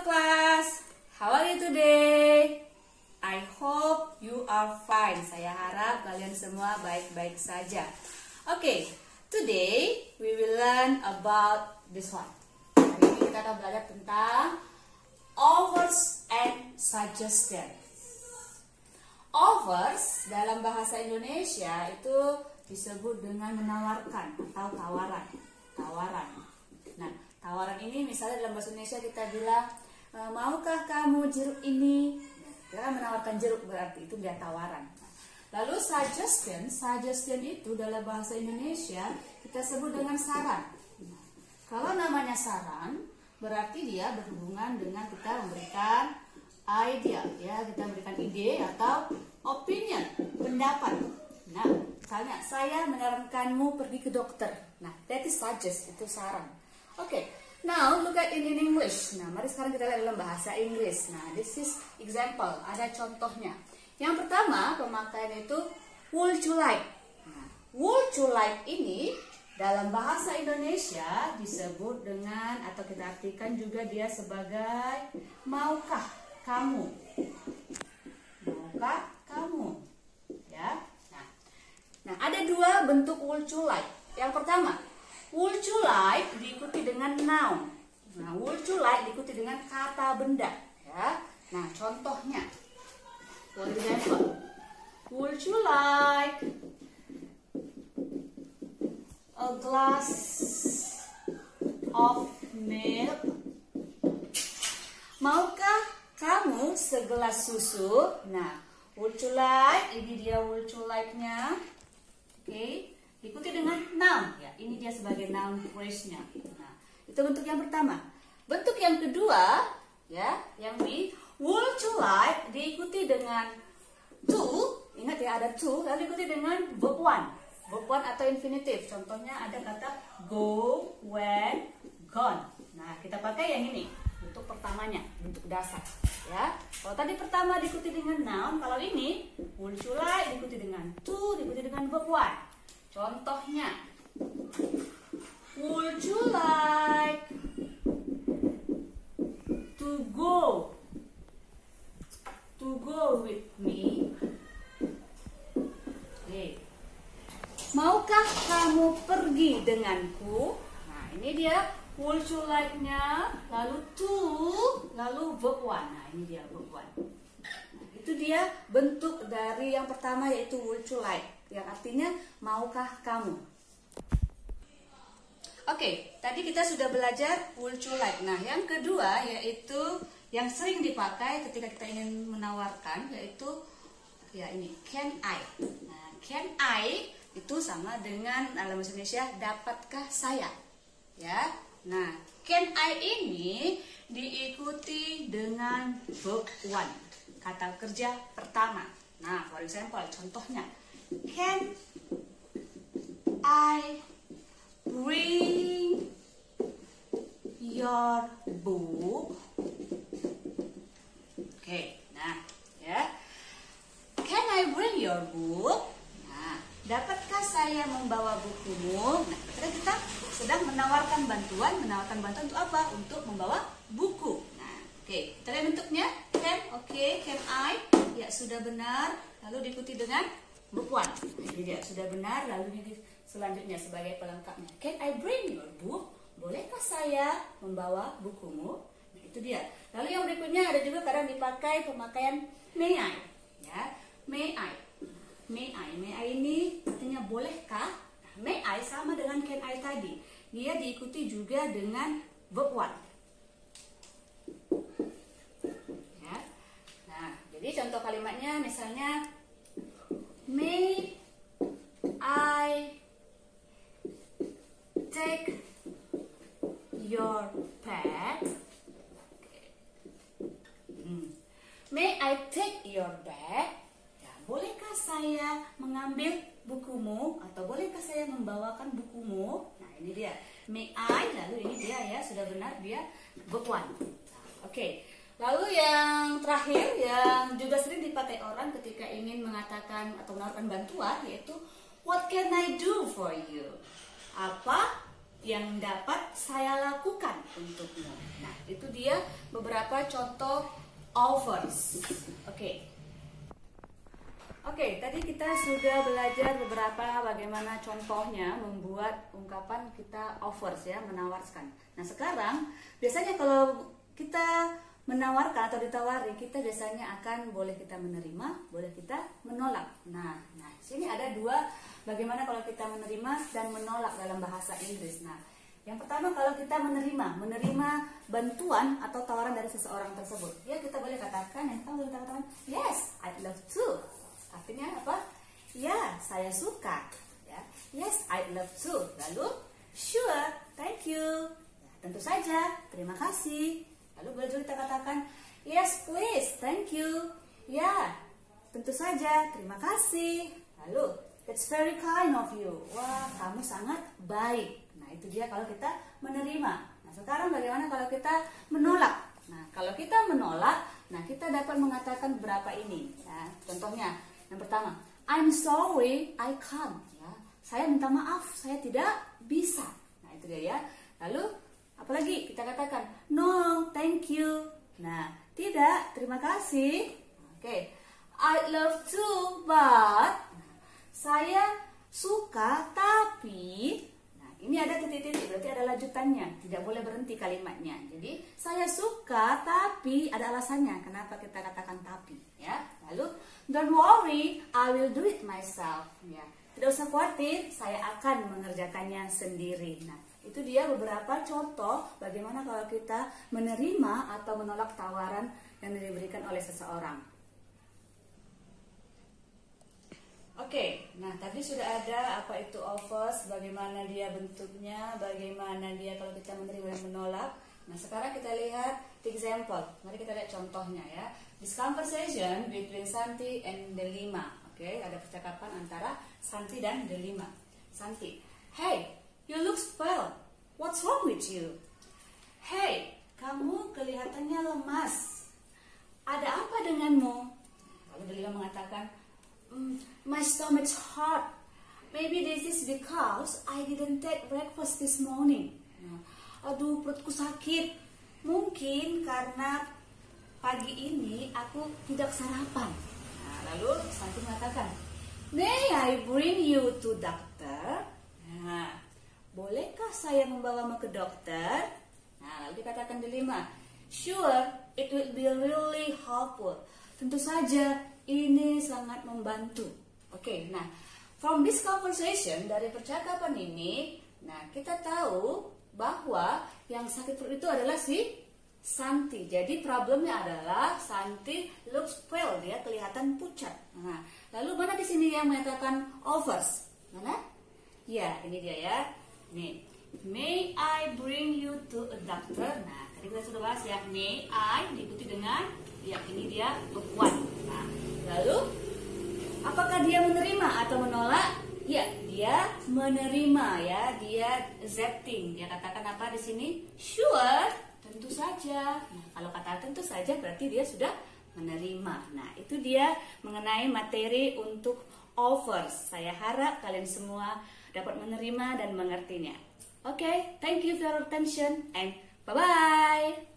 Class, how are you today? I hope you are fine. Saya harap kalian semua baik-baik saja. Okay, today we will learn about this one. Hari ini kita akan belajar tentang offers and suggestions. Offers dalam bahasa Indonesia itu disebut dengan menawarkan atau tawaran. Nah, tawaran ini misalnya dalam bahasa Indonesia kita bilang, maukah kamu jeruk ini? Kita kan menawarkan jeruk, berarti itu dia tawaran. Lalu suggestion itu dalam bahasa Indonesia kita sebut dengan saran. Kalau namanya saran, berarti dia berhubungan dengan kita memberikan idea, ya, kita memberikan ide atau opinion, pendapat. Nah, misalnya saya menyarankanmu pergi ke dokter. Nah, that is suggest, itu saran. Oke, now look at in English. Nah, mari sekarang kita lihat dalam bahasa Inggris. Nah, this is example, ada contohnya. Yang pertama, pemakaian itu would you like. Nah, would you like ini dalam bahasa Indonesia disebut dengan atau kita artikan juga dia sebagai maukah kamu. Maukah kamu? Ya. Nah, ada dua bentuk would you like. Yang pertama, would you like diikuti dengan noun. Nah, would you like diikuti dengan kata benda, ya. Nah, contohnya, for example, would you like a glass of milk? Maukah kamu segelas susu? Nah, would you like, ini dia would you like-nya. Oke, diikuti dengan noun, ya. Ini dia sebagai noun phrase-nya. Nah, itu bentuk yang pertama. Bentuk yang kedua, ya, yang di would you like diikuti dengan to. Ingat ya, ada to, lalu diikuti dengan verb one. Verb one atau infinitive. Contohnya ada kata go, went, gone. Nah, kita pakai yang ini. Bentuk pertamanya, bentuk dasar, ya. Kalau tadi pertama diikuti dengan noun, kalau ini would you like diikuti dengan to, diikuti dengan verb one. Contohnya, would you like to go with me? Oke. Maukah kamu pergi denganku? Nah, ini dia would you like-nya, lalu to, lalu verb one. Nah, ini dia verb one. Nah, itu dia bentuk dari yang pertama yaitu would you like, yang artinya maukah kamu. Oke, tadi kita sudah belajar would you like. Nah, yang kedua yaitu yang sering dipakai ketika kita ingin menawarkan yaitu ya ini can I. Nah, can I itu sama dengan dalam bahasa Indonesia dapatkah saya, ya. Nah, can I ini diikuti dengan verb one, kata kerja pertama. Nah, for example, contohnya, can I bring your book? Oke, nah, ya. Can I bring your book? Nah, dapatkah saya membawa bukumu? Nah, kita sedang menawarkan bantuan untuk apa? Untuk membawa buku. Nah, oke, kita lihat bentuknya. Can, oke, can I? Ya, sudah benar. Lalu diikuti dengan verb one. Nah, ini dia, sudah benar. Lalu ini selanjutnya sebagai pelengkapnya. Can I bring your book? Bolehkah saya membawa bukumu? Nah, itu dia. Lalu yang berikutnya ada juga kadang dipakai pemakaian may I. Ya, may I. May I ini artinya bolehkah? Nah, may I sama dengan can I tadi. Dia diikuti juga dengan verb one. Ya. Nah, jadi contoh kalimatnya misalnya may I take your bag? May I take your bag? Ya, bolehkah saya mengambil bukumu atau bolehkah saya membawakan bukumu? Nah, ini dia. May I, lalu ini dia ya, sudah benar dia verb one. Oke. Lalu yang terakhir yang juga sering dipakai orang ketika ingin mengatakan atau menawarkan bantuan yaitu what can I do for you? Apa yang dapat saya lakukan untukmu. Nah, itu dia beberapa contoh offers. Oke, tadi kita sudah belajar beberapa bagaimana contohnya membuat ungkapan kita offers ya, menawarkan. Nah, sekarang biasanya kalau kita menawarkan atau ditawari, kita biasanya akan boleh kita menerima, boleh kita menolak. Nah, sini ada dua bagaimana kalau kita menerima dan menolak dalam bahasa Inggris. Nah, yang pertama kalau kita menerima bantuan atau tawaran dari seseorang tersebut, ya kita boleh katakan, yang pertama kita katakan, yes, I'd love to. Artinya apa? Ya, saya suka. Ya, yes, I'd love to. Lalu, sure, thank you. Ya, tentu saja, terima kasih. Lalu boleh juga kita katakan, yes, please, thank you. Ya, tentu saja, terima kasih. Lalu, it's very kind of you. Wah, kamu sangat baik. Nah, itu dia kalau kita menerima. Nah, sekarang bagaimana kalau kita menolak? Nah, kalau kita menolak, nah kita dapat mengatakan berapa ini. Ya, contohnya, yang pertama, I'm sorry, I can't. Ya, saya minta maaf, saya tidak bisa. Nah, itu dia ya. Lalu, apalagi kita katakan, no, thank you. Nah, tidak, terima kasih. Oke, I'd love to, but. Nah, saya suka, tapi. Nah, ini ada titik-titik, berarti ada lanjutannya. Tidak boleh berhenti kalimatnya. Jadi, saya suka, tapi ada alasannya. Kenapa kita katakan tapi? Ya, lalu, don't worry, I will do it myself. Ya, tidak usah khawatir, saya akan mengerjakannya sendiri. Nah, itu dia beberapa contoh bagaimana kalau kita menerima atau menolak tawaran yang diberikan oleh seseorang. Oke, nah tadi sudah ada apa itu offers, bagaimana dia bentuknya, bagaimana dia kalau kita menerima dan menolak. Nah, sekarang kita lihat example. Mari kita lihat contohnya ya. This conversation between Santi and Delima. Oke, ada percakapan antara Santi dan Delima. Santi, hey, you look pale. What's wrong with you? Hey, kamu kelihatannya lemas. Ada apa denganmu? Lalu Delima mengatakan, my stomach's hot. Maybe this is because I didn't take breakfast this morning. Aduh, perutku sakit. Mungkin karena pagi ini aku tidak sarapan. Nah, lalu Santi mengatakan, may I bring you to doctor? Nah, bolehkah saya membawamu ke dokter? Nah, lalu dikatakan Delima, sure, it will be really helpful. Tentu saja, ini sangat membantu. Oke, nah, from this conversation, dari percakapan ini, nah kita tahu bahwa yang sakit perut itu adalah si Santi. Jadi problemnya adalah Santi looks pale, dia kelihatan pucat. Nah, lalu mana di sini yang menyatakan offers? Mana? Ya, ini dia ya. Nih, may I bring you to a doctor? Nah, tadi kita sudah bahas ya, may I diikuti dengan ya ini dia verb one. Nah, lalu apakah dia menerima atau menolak? Ya, dia menerima ya, dia accepting. Dia katakan apa di sini? Sure, tentu saja. Nah, kalau kata tentu saja berarti dia sudah menerima. Nah, itu dia mengenai materi untuk offers. Saya harap kalian semua dapat menerima dan mengertinya. Oke, thank you for your attention and bye-bye.